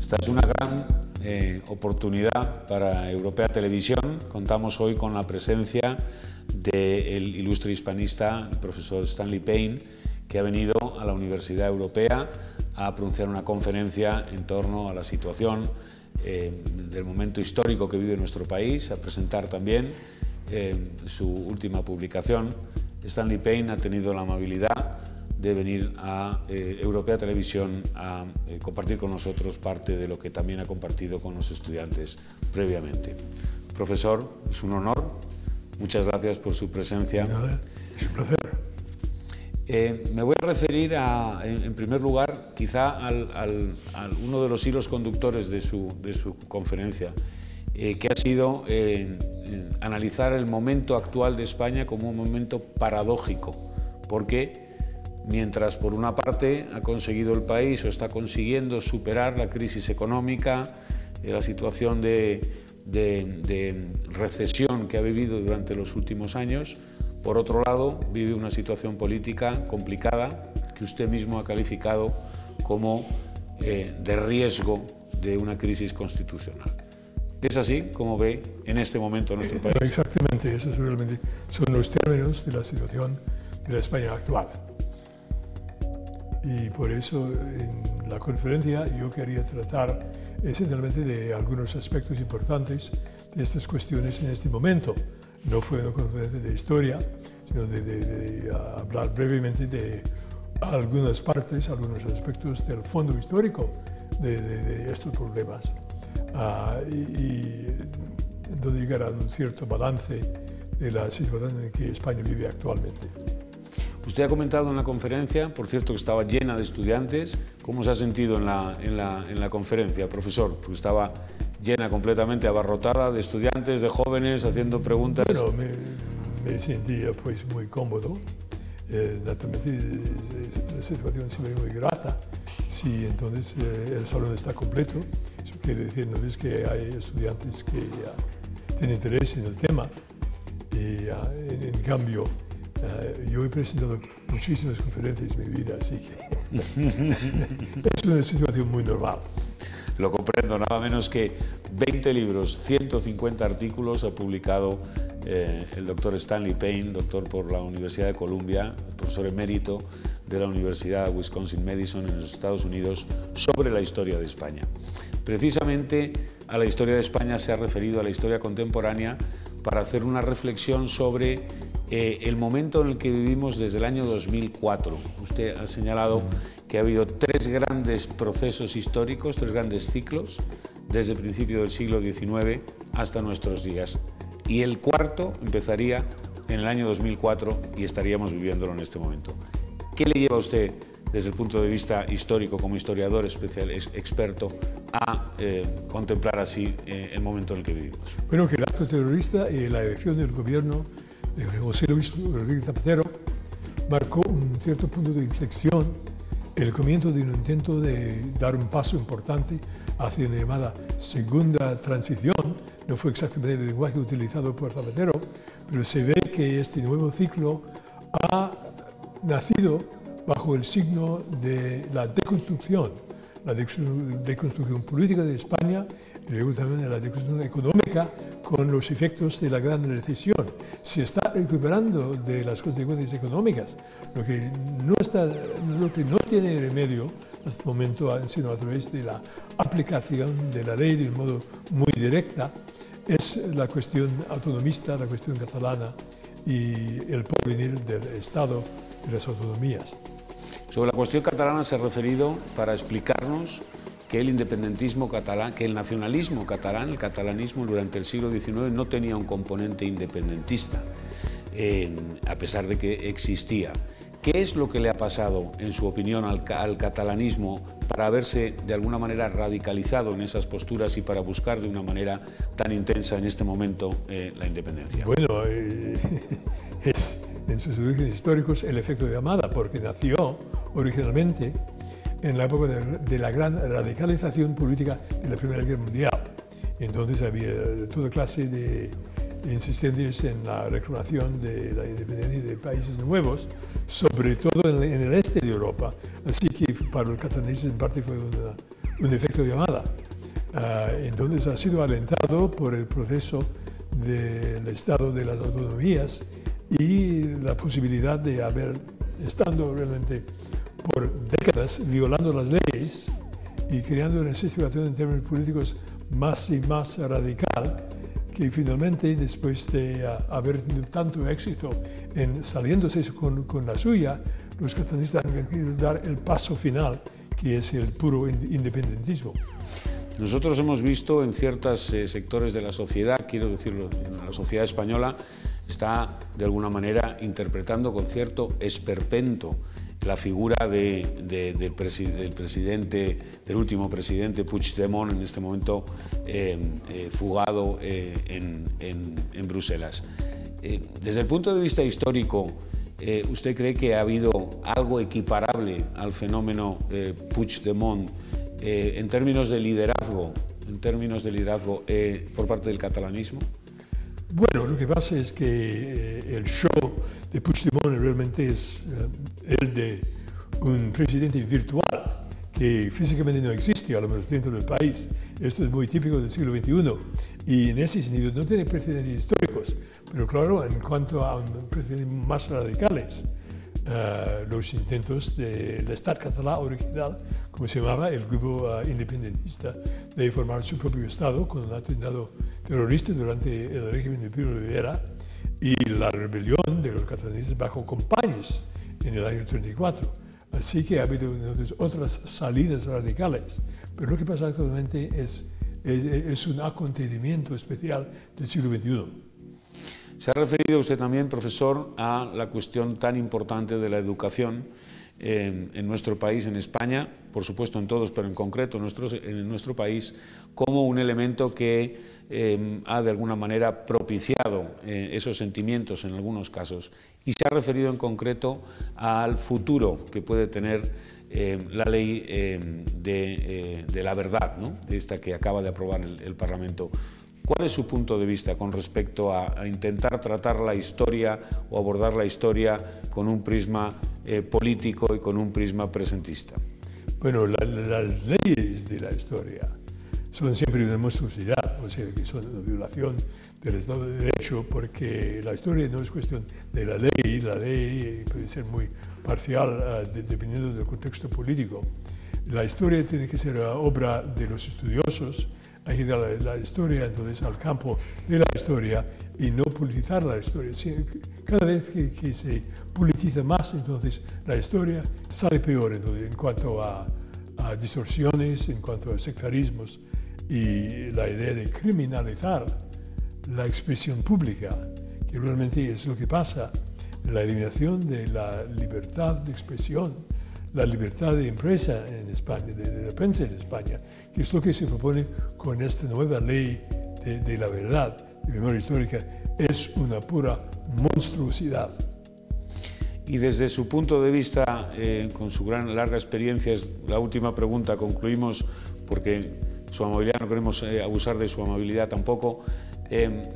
Esta es una gran oportunidad para Europea Televisión. Contamos hoy con la presencia del ilustre hispanista, el profesor Stanley Payne, que ha venido a la Universidad Europea a pronunciar una conferencia en torno a la situación del momento histórico que vive nuestro país, a presentar también su última publicación. Stanley Payne ha tenido la amabilidad de venir a Europea Televisión a compartir con nosotros parte de lo que también ha compartido con los estudiantes previamente. Profesor, es un honor. Muchas gracias por su presencia. Es un placer. Me voy a referir en primer lugar, quizá al uno de los hilos conductores de su conferencia, que ha sido analizar el momento actual de España como un momento paradójico, porque mientras por una parte ha conseguido el país o está consiguiendo superar la crisis económica, la situación de recesión que ha vivido durante los últimos años, por otro lado vive una situación política complicada que usted mismo ha calificado como de riesgo de una crisis constitucional. ¿Es así como ve en este momento nuestro país? Exactamente, esos realmente son los términos de la situación de la España actual. Y por eso en la conferencia yo quería tratar esencialmente de algunos aspectos importantes de estas cuestiones en este momento. No fue una conferencia de historia, sino de hablar brevemente de algunas partes, algunos aspectos del fondo histórico de estos problemas. Y entonces llegar a un cierto balance de la situación en que España vive actualmente. Usted ha comentado en la conferencia, por cierto que estaba llena de estudiantes. ¿Cómo se ha sentido en la conferencia, profesor? Porque estaba llena completamente, abarrotada de estudiantes, de jóvenes, haciendo preguntas. Bueno, me sentía pues muy cómodo. Naturalmente es una situación siempre muy grata. Si entonces el salón está completo, eso quiere decir entonces que hay estudiantes que tienen interés en el tema. Y en cambio, yo he presentado muchísimas conferencias en mi vida, así que es una situación muy normal. Lo comprendo, nada menos que 20 libros, 150 artículos ha publicado el doctor Stanley Payne, doctor por la Universidad de Columbia, profesor emérito de la Universidad Wisconsin-Madison en los Estados Unidos, sobre la historia de España. Precisamente a la historia de España se ha referido, a la historia contemporánea, para hacer una reflexión sobre el momento en el que vivimos desde el año 2004. Usted ha señalado que ha habido tres grandes procesos históricos, tres grandes ciclos, desde el principio del siglo XIX hasta nuestros días. Y el cuarto empezaría en el año 2004 y estaríamos viviéndolo en este momento. ¿Qué le lleva a usted, desde el punto de vista histórico, como historiador experto, a contemplar así el momento en el que vivimos? Bueno, que el acto terrorista y la elección del gobierno de José Luis Rodríguez Zapatero marcó un cierto punto de inflexión, el comienzo de un intento de dar un paso importante hacia la llamada segunda transición. No fue exactamente el lenguaje utilizado por Zapatero, pero se ve que este nuevo ciclo ha nacido bajo el signo de la deconstrucción política de España y luego también de la deconstrucción económica con los efectos de la gran recesión. Se está recuperando de las consecuencias económicas, lo que no tiene remedio hasta el momento, sino a través de la aplicación de la ley de un modo muy directa, es la cuestión autonomista, la cuestión catalana y el porvenir del Estado y las autonomías. Sobre la cuestión catalana se ha referido para explicarnos que el independentismo catalán, que el nacionalismo catalán, el catalanismo durante el siglo XIX no tenía un componente independentista, a pesar de que existía. ¿Qué es lo que le ha pasado, en su opinión, al catalanismo para haberse de alguna manera radicalizado en esas posturas y para buscar de una manera tan intensa en este momento la independencia? Bueno, es en sus orígenes históricos el efecto de Amada, porque nació originalmente en la época de la gran radicalización política de la Primera Guerra Mundial. Entonces había toda clase de insistentes en la reclamación de la independencia de países nuevos, sobre todo en el este de Europa. Así que para los catalanes en parte fue un efecto llamada. Entonces ha sido alentado por el proceso del Estado de las autonomías y la posibilidad de haber, estando realmente por décadas violando las leyes y creando una situación en términos políticos más y más radical, que finalmente, después de haber tenido tanto éxito en saliéndose con la suya, los catalanes han querido dar el paso final, que es el puro independentismo. Nosotros hemos visto en ciertos sectores de la sociedad, quiero decirlo, la sociedad española está de alguna manera interpretando con cierto esperpento la figura del último presidente Puigdemont, en este momento fugado en Bruselas. Desde el punto de vista histórico, ¿usted cree que ha habido algo equiparable al fenómeno Puigdemont en términos de liderazgo, por parte del catalanismo? Bueno, lo que pasa es que el show de Puigdemont realmente es el de un presidente virtual que físicamente no existe, a lo menos dentro del país. Esto es muy típico del siglo XXI y en ese sentido no tiene precedentes históricos, pero claro, en cuanto a precedentes más radicales, los intentos del Estat catalán original, como se llamaba, el grupo independentista, de formar su propio Estado con un atentado terrorista durante el régimen de Primo de Rivera y la rebelión de los catalanes bajo Companys en el año 34. Así que ha habido entonces otras salidas radicales, pero lo que pasa actualmente es un acontecimiento especial del siglo XXI. Se ha referido usted también, profesor, a la cuestión tan importante de la educación en nuestro país, en España, por supuesto en todos, pero en concreto en nuestro país, como un elemento que ha de alguna manera propiciado esos sentimientos en algunos casos. Y se ha referido en concreto al futuro que puede tener la ley de la verdad, ¿no?, esta que acaba de aprobar el Parlamento. ¿Cuál es su punto de vista con respecto a intentar tratar la historia o abordar la historia con un prisma político y con un prisma presentista? Bueno, las leyes de la historia son siempre una monstruosidad, o sea, que son una violación del Estado de Derecho, porque la historia no es cuestión de la ley puede ser muy parcial dependiendo del contexto político. La historia tiene que ser obra de los estudiosos. Hay que dar la historia entonces al campo de la historia y no politizar la historia. Cada vez que se politiza más, entonces la historia sale peor entonces, en cuanto a distorsiones, en cuanto a sectarismos y la idea de criminalizar la expresión pública, que realmente es lo que pasa, la eliminación de la libertad de expresión, la libertad de empresa en España, de la prensa en España, que es lo que se propone con esta nueva ley de la verdad, de memoria histórica, es una pura monstruosidad. Y desde su punto de vista, con su larga experiencia, es la última pregunta, concluimos, porque su amabilidad, no queremos abusar de su amabilidad tampoco.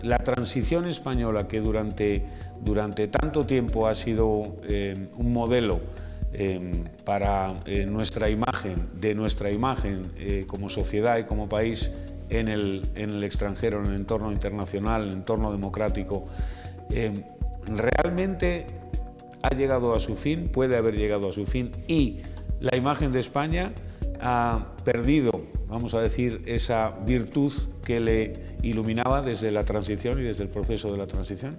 La transición española, que durante tanto tiempo ha sido un modelo para nuestra imagen como sociedad y como país en el extranjero, en el entorno internacional, en el entorno democrático, ¿realmente ha llegado a su fin? ¿Puede haber llegado a su fin? Y la imagen de España ha perdido, vamos a decir, esa virtud que le iluminaba desde la transición y desde el proceso de la transición.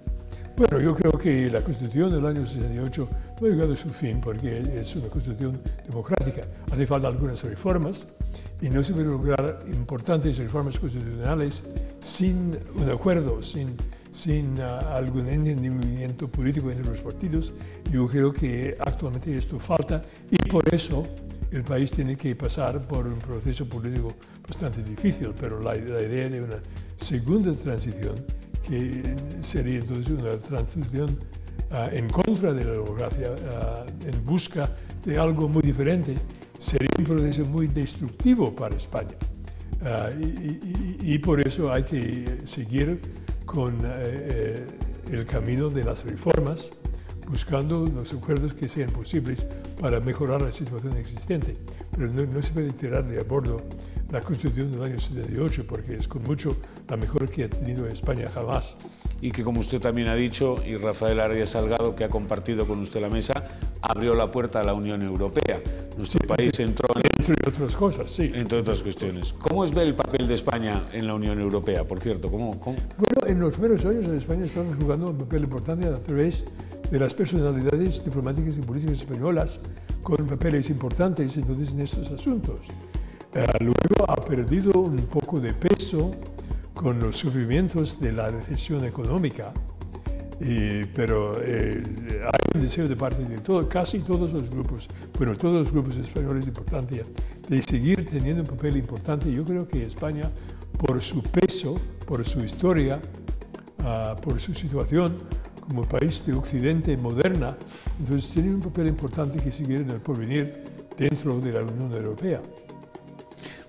Bueno, yo creo que la Constitución del año 68 no ha llegado a su fin porque es una Constitución democrática. Hace falta algunas reformas y no se puede lograr importantes reformas constitucionales sin un acuerdo, sin algún entendimiento político entre los partidos. Yo creo que actualmente esto falta y por eso el país tiene que pasar por un proceso político bastante difícil, pero la idea de una segunda transición, que sería entonces una transición en contra de la democracia, en busca de algo muy diferente, sería un proceso muy destructivo para España. Y por eso hay que seguir con el camino de las reformas, buscando los acuerdos que sean posibles para mejorar la situación existente. Pero no se puede tirar de a bordo la Constitución del año 78, porque es con mucho la mejor que ha tenido España jamás. Y que, como usted también ha dicho, y Rafael Arias Salgado, que ha compartido con usted la mesa, abrió la puerta a la Unión Europea. Nuestro país entró entre otras cosas, sí. Entre otras cuestiones. ¿Cómo es ver el papel de España en la Unión Europea, por cierto? ¿Cómo? Bueno, en los primeros años en España estaba jugando un papel importante a través de las personalidades diplomáticas y políticas españolas con papeles importantes entonces en estos asuntos. Luego ha perdido un poco de peso con los sufrimientos de la recesión económica, pero hay un deseo de parte de casi todos los grupos, bueno, todos los grupos españoles importantes, de seguir teniendo un papel importante. Yo creo que España, por su peso, por su historia, por su situación como país de Occidente moderna, entonces tiene un papel importante que seguir en el porvenir dentro de la Unión Europea.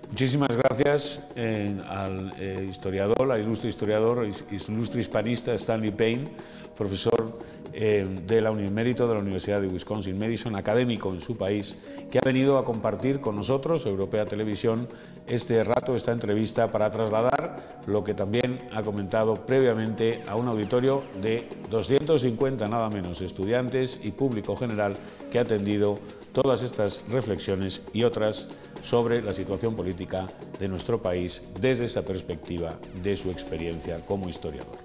Muchísimas gracias al historiador, al ilustre historiador, ilustre hispanista Stanley Payne, profesor de la Mérito de la Universidad de Wisconsin-Madison, académico en su país, que ha venido a compartir con nosotros, Europea Televisión, este rato, esta entrevista, para trasladar lo que también ha comentado previamente a un auditorio de 250, nada menos, estudiantes y público general que ha atendido todas estas reflexiones y otras sobre la situación política de nuestro país desde esa perspectiva de su experiencia como historiador.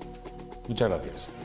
Muchas gracias.